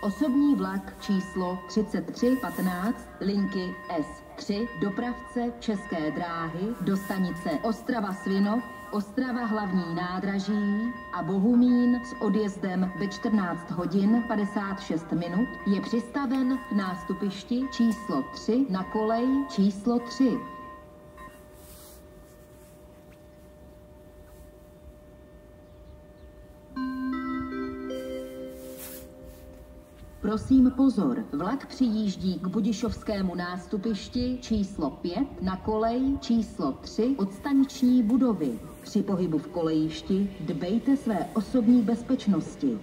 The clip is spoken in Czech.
Osobní vlak číslo 3315 linky S3 dopravce České dráhy do stanice Ostrava-Svinov, Ostrava hlavní nádraží a Bohumín s odjezdem ve 14 hodin 56 minut je přistaven k nástupišti číslo 3 na kolej číslo 3. Prosím pozor, vlak přijíždí k budišovskému nástupišti číslo 5 na kolej číslo 3 od staniční budovy. Při pohybu v kolejišti dbejte své osobní bezpečnosti.